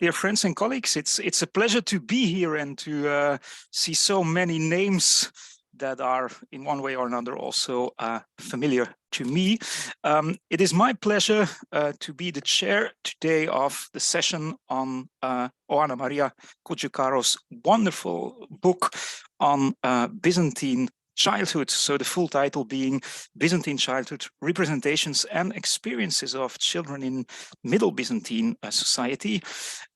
Dear friends and colleagues, it's a pleasure to be here and to see so many names that are in one way or another also familiar to me. It is my pleasure to be the chair today of the session on Oana-Maria Cojocaru's wonderful book on Byzantine childhood. So the full title being Byzantine Childhood, Representations and Experiences of Children in Middle Byzantine Society.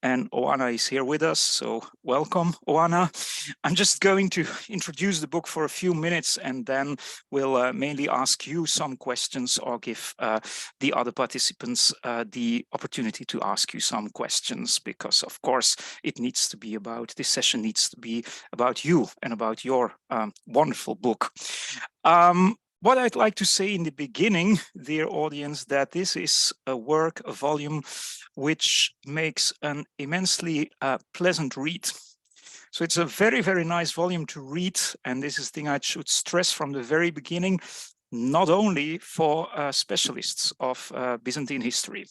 And Oana is here with us, so welcome, Oana. I'm just going to introduce the book for a few minutes and then we'll mainly ask you some questions or give the other participants the opportunity to ask you some questions, because of course it needs to be about, this session needs to be about you and about your wonderful book. What I'd like to say in the beginning, dear audience, that this is a work, a volume, which makes an immensely pleasant read. So it's a very, very nice volume to read. And this is the thing I should stress from the very beginning, not only for specialists of Byzantine history.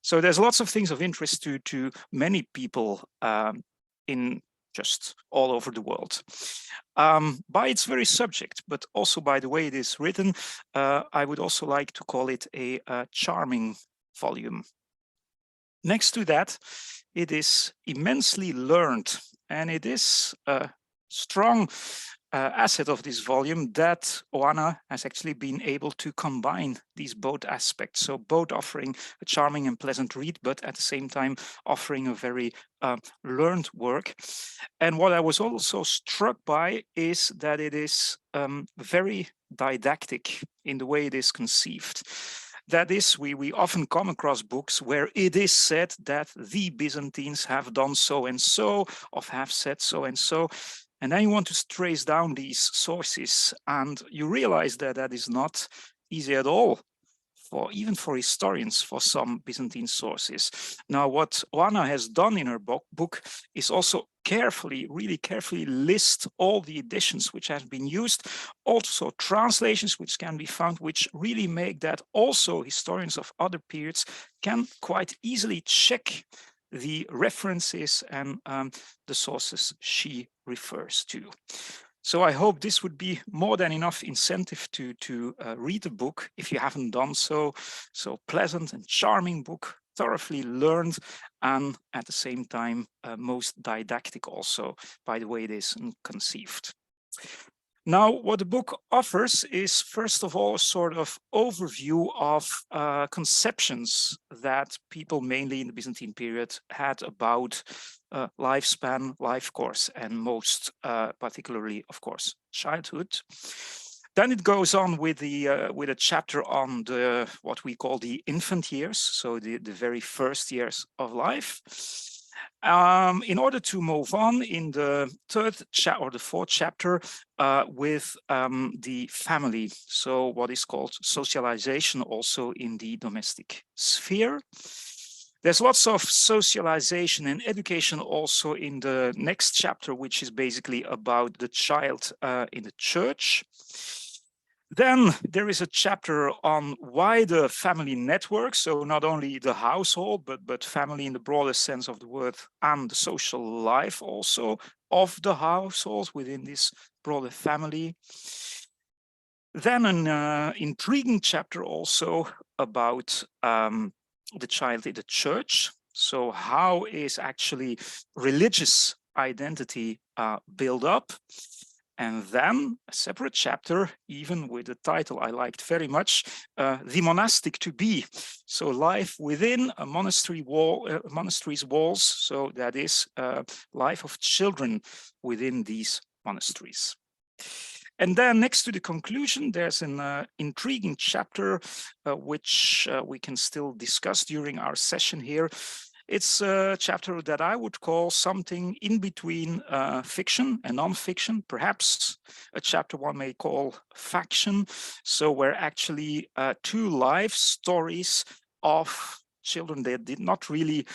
So there's lots of things of interest to many people in just all over the world. By its very subject, but also by the way it is written, I would also like to call it a charming volume. Next to that, it is immensely learned, and it is a strong asset of this volume that Oana has actually been able to combine these both aspects. So both offering a charming and pleasant read, but at the same time offering a very learned work. And what I was also struck by is that it is very didactic in the way it is conceived. That is, we often come across books where it is said that the Byzantines have done so and so, or have said so and so. And then you want to trace down these sources, and you realize that that is not easy at all, even for historians, for some Byzantine sources. Now, what Oana has done in her book is also really carefully list all the editions which have been used, also translations which can be found, which really make that also historians of other periods can quite easily check the references and the sources she refers to. So I hope this would be more than enough incentive to read the book if you haven't done so. So pleasant and charming book, thoroughly learned, and at the same time most didactic also by the way it is conceived. Now, what the book offers is, first of all, a sort of overview of conceptions that people mainly in the Byzantine period had about lifespan, life course, and most particularly, of course, childhood. Then it goes on with a chapter on what we call the infant years, so the very first years of life. In order to move on in the fourth chapter with the family, so what is called socialization also in the domestic sphere. There's lots of socialization and education also in the next chapter, which is basically about the child in the church. Then there is a chapter on wider family network, so not only the household, but family in the broader sense of the word, and the social life also of the household within this broader family. Then an intriguing chapter also about the child in the church. So how is actually religious identity built up? And then a separate chapter, even with the title I liked very much, the monastic to be. So life within a monastery monastery's walls. So that is life of children within these monasteries. And then next to the conclusion, there's an intriguing chapter which we can still discuss during our session here. It's a chapter that I would call something in between fiction and non-fiction, perhaps a chapter one may call faction. So where actually two life stories of children that did not really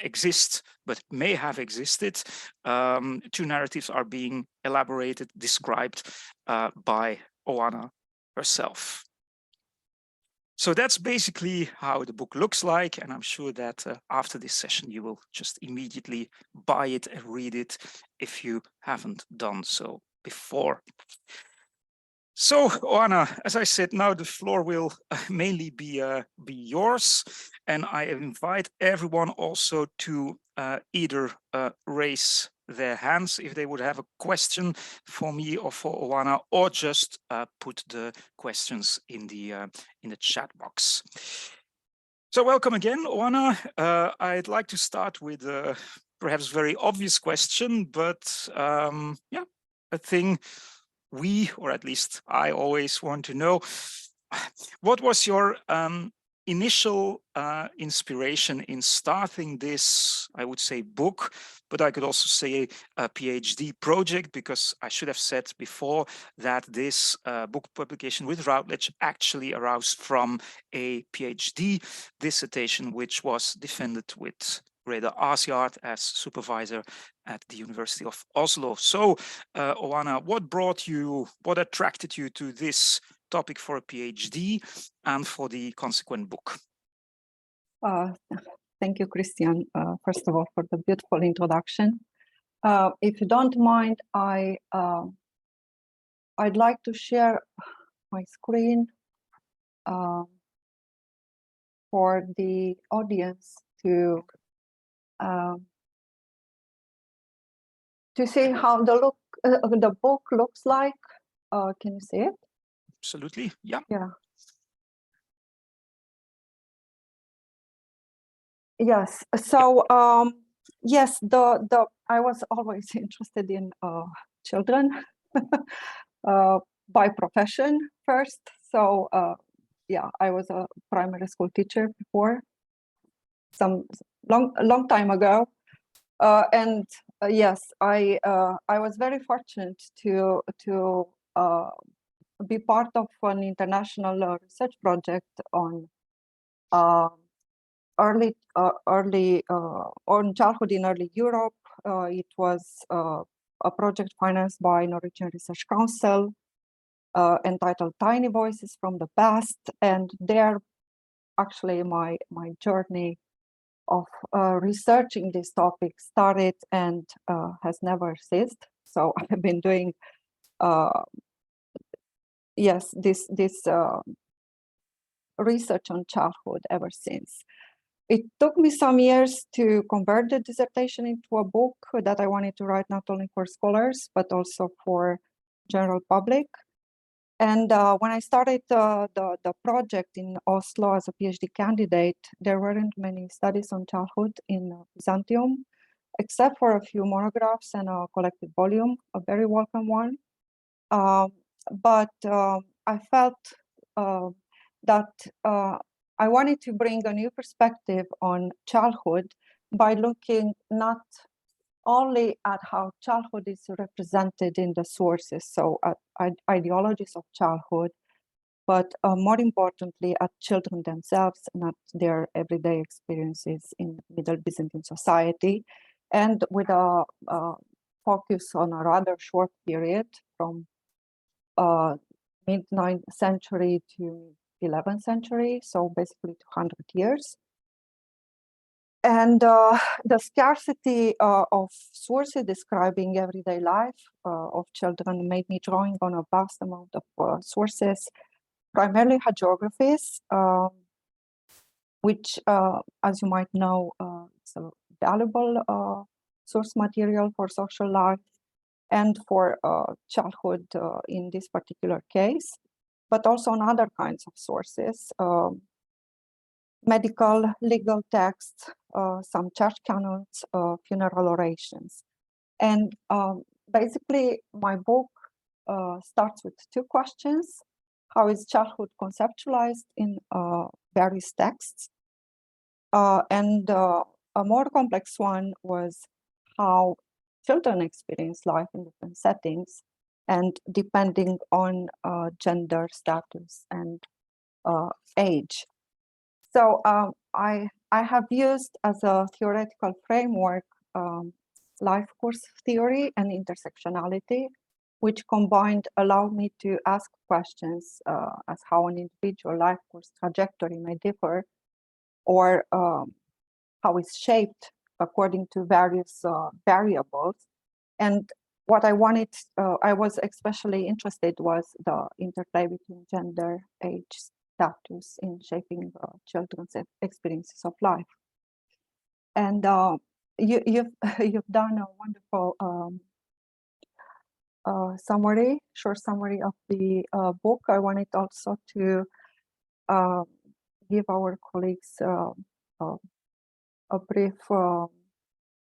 exist, but may have existed. Two narratives are being elaborated, described by Oana herself. So that's basically how the book looks like, and I'm sure that after this session you will just immediately buy it and read it if you haven't done so before. So, Oana, as I said, now the floor will mainly be yours, and I invite everyone also to either raise their hands if they would have a question for me or for Oana, or just put the questions in the chat box. So, welcome again, Oana. I'd like to start with a perhaps very obvious question, but yeah, a thing we, or at least I, always want to know. What was your initial inspiration in starting this, I would say, book, but I could also say a PhD project, because I should have said before that this book publication with Routledge actually arose from a PhD dissertation, which was defended with Reda Aasjaard as supervisor at the University of Oslo. So, Oana, what attracted you to this topic for a PhD and for the consequent book? Thank you, Christian, first of all, for the beautiful introduction. If you don't mind, I'd like to share my screen for the audience to see how the book looks like. Can you see it? Absolutely, yeah. Yeah. Yes. So yes, I was always interested in children by profession first. So yeah, I was a primary school teacher before, a long time ago. And yes, I was very fortunate to be part of an international research project on early on childhood in early Europe. It was a project financed by Norwegian Research Council, entitled Tiny Voices from the Past, and there actually my journey of researching this topic started and has never ceased. So I've been doing yes, this research on childhood ever since. It took me some years to convert the dissertation into a book that I wanted to write not only for scholars, but also for general public. And when I started the project in Oslo as a PhD candidate, there weren't many studies on childhood in Byzantium, except for a few monographs and a collected volume, a very welcome one. But I felt that I wanted to bring a new perspective on childhood by looking not only at how childhood is represented in the sources, so at ideologies of childhood, but more importantly at children themselves and at their everyday experiences in Middle Byzantine society, and with a focus on a rather short period from mid-9th century to 11th century, so basically 200 years. And the scarcity of sources describing everyday life of children made me drawing on a vast amount of sources, primarily hagiographies, which, as you might know, it's a valuable source material for social life and for childhood in this particular case, but also on other kinds of sources. Medical, legal texts, some church canons, funeral orations. And basically, my book starts with two questions. How is childhood conceptualized in various texts? And a more complex one was how children experience life in different settings, and depending on gender status and age. So I have used as a theoretical framework life course theory and intersectionality which combined allow me to ask questions as how an individual life course trajectory may differ, or how it's shaped according to various variables. And what I wanted, I was especially interested was the interplay between gender, age, status in shaping children's experiences of life. And you've done a wonderful short summary of the book. I wanted also to give our colleagues a brief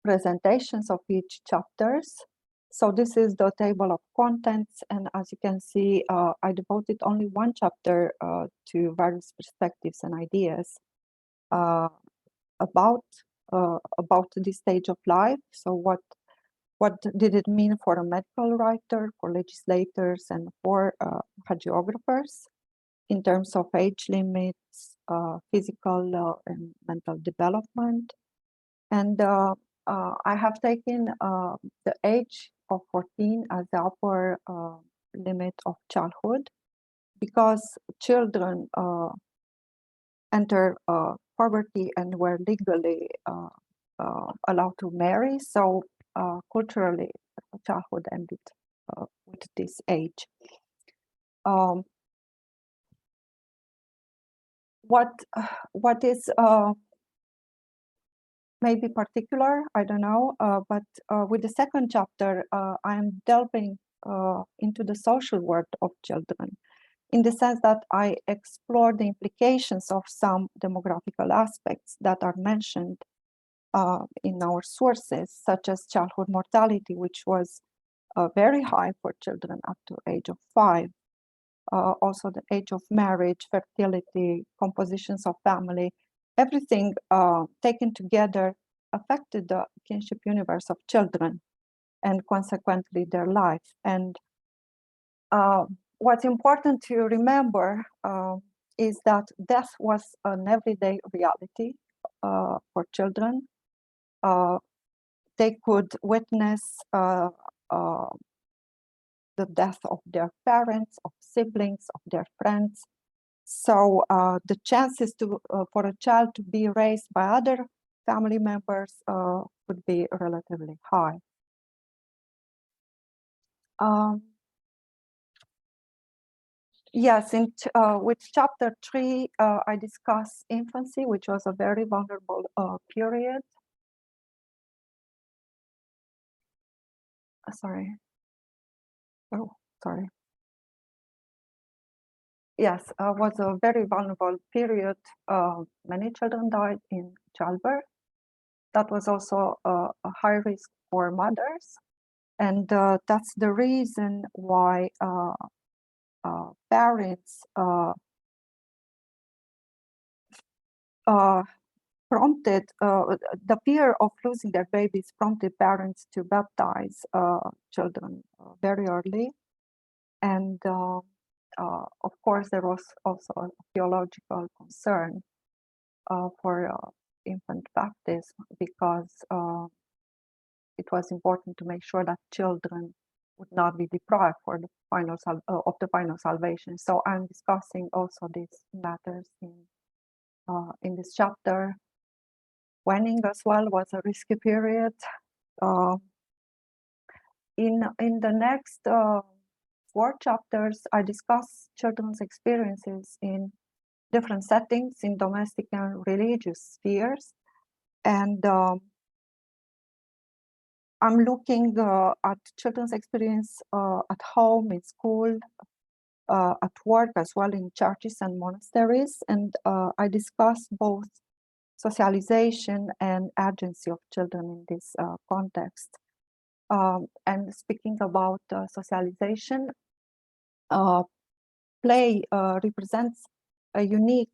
presentations of each chapters. So this is the table of contents, and as you can see, I devoted only one chapter to various perspectives and ideas about this stage of life. So what did it mean for a medical writer, for legislators, and for hagiographers in terms of age limits, physical and mental development. And I have taken the age of 14 as the upper limit of childhood, because children enter poverty and were legally allowed to marry. So culturally, childhood ended with this age. What is maybe particular, I don't know, but with the second chapter, I'm delving into the social world of children, in the sense that I explore the implications of some demographical aspects that are mentioned in our sources, such as childhood mortality, which was very high for children up to age of 5. Also the age of marriage, fertility, compositions of family, everything taken together affected the kinship universe of children and consequently their life. And what's important to remember is that death was an everyday reality for children. They could witness the death of their parents, of siblings, of their friends. So the chances for a child to be raised by other family members would be relatively high. Yes, with chapter 3, I discuss infancy, which was a very vulnerable period. Sorry. Oh, sorry. Yes, was a very vulnerable period. Many children died in childbirth. That was also a high risk for mothers. And that's the reason why parents prompted, the fear of losing their babies prompted parents to baptize children very early. And of course, there was also a theological concern for infant baptism, because it was important to make sure that children would not be deprived for the final of the final salvation. So I'm discussing also these matters in this chapter. Weaning as well was a risky period. In the next 4 chapters, I discuss children's experiences in different settings, in domestic and religious spheres. And I'm looking at children's experience at home, in school, at work, as well in churches and monasteries. And I discuss both socialization and agency of children in this context. And speaking about socialization, play represents a unique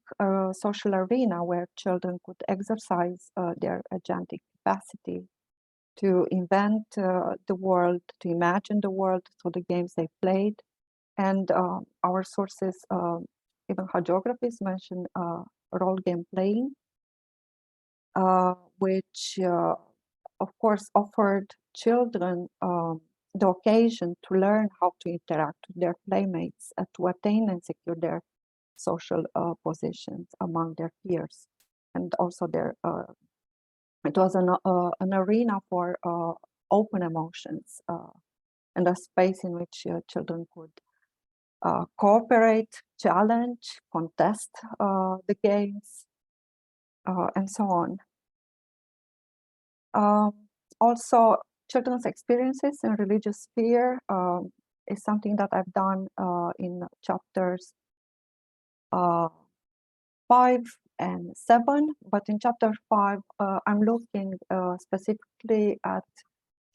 social arena where children could exercise their agentic capacity to invent the world, to imagine the world through the games they played. And our sources, even hagiographies, mention role game playing, which of course offered children the occasion to learn how to interact with their playmates, to attain and secure their social positions among their peers, and also it was an arena for open emotions and a space in which children could cooperate, challenge, contest the games, and so on. Also, children's experiences in religious sphere is something that I've done in chapters 5 and 7, but in chapter 5, I'm looking specifically at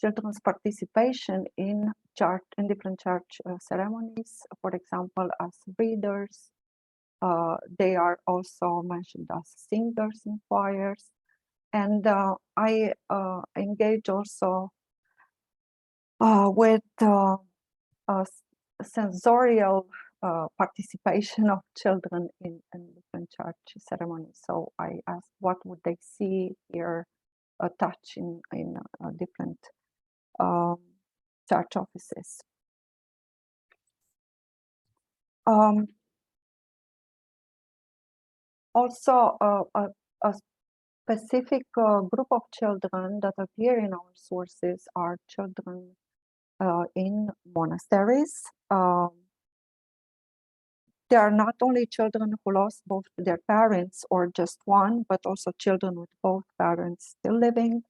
children's participation in different church ceremonies, for example, as readers. They are also mentioned as singers in choirs. And I engage also with sensorial participation of children in different church ceremonies. So I asked what would they see, hear, touch in different church offices. Also, a specific group of children that appear in our sources are children in monasteries. They are not only children who lost both their parents or just one, but also children with both parents still living,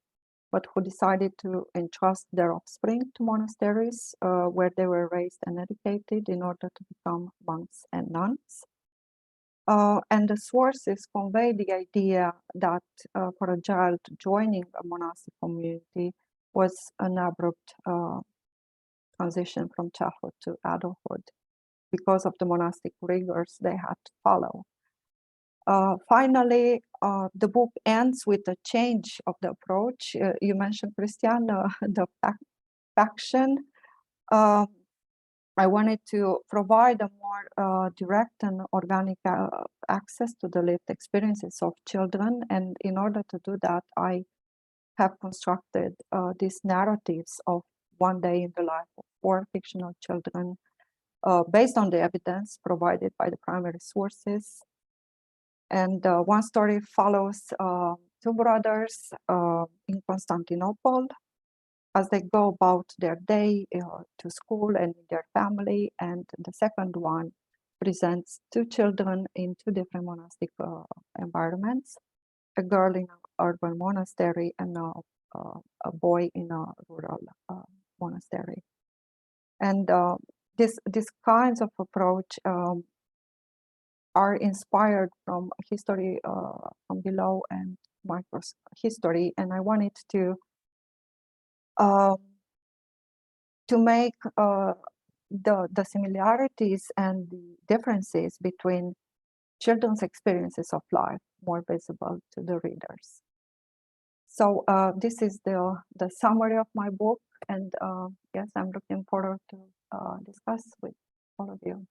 but who decided to entrust their offspring to monasteries where they were raised and educated in order to become monks and nuns. And the sources convey the idea that for a child joining a monastic community was an abrupt transition from childhood to adulthood because of the monastic rigors they had to follow. Finally, the book ends with a change of the approach. You mentioned, Christian, the faction. I wanted to provide a more direct and organic access to the lived experiences of children. And in order to do that, I have constructed these narratives of one day in the life of 4 fictional children based on the evidence provided by the primary sources. And one story follows 2 brothers in Constantinople as they go about their day to school and their family. And the second one presents 2 children in 2 different monastic environments, a girl in an urban monastery and a boy in a rural monastery. And these kinds of approach are inspired from history from below and microhistory, and I wanted to make the similarities and the differences between children's experiences of life more visible to the readers. So this is the summary of my book, and yes, I'm looking forward to discuss with all of you.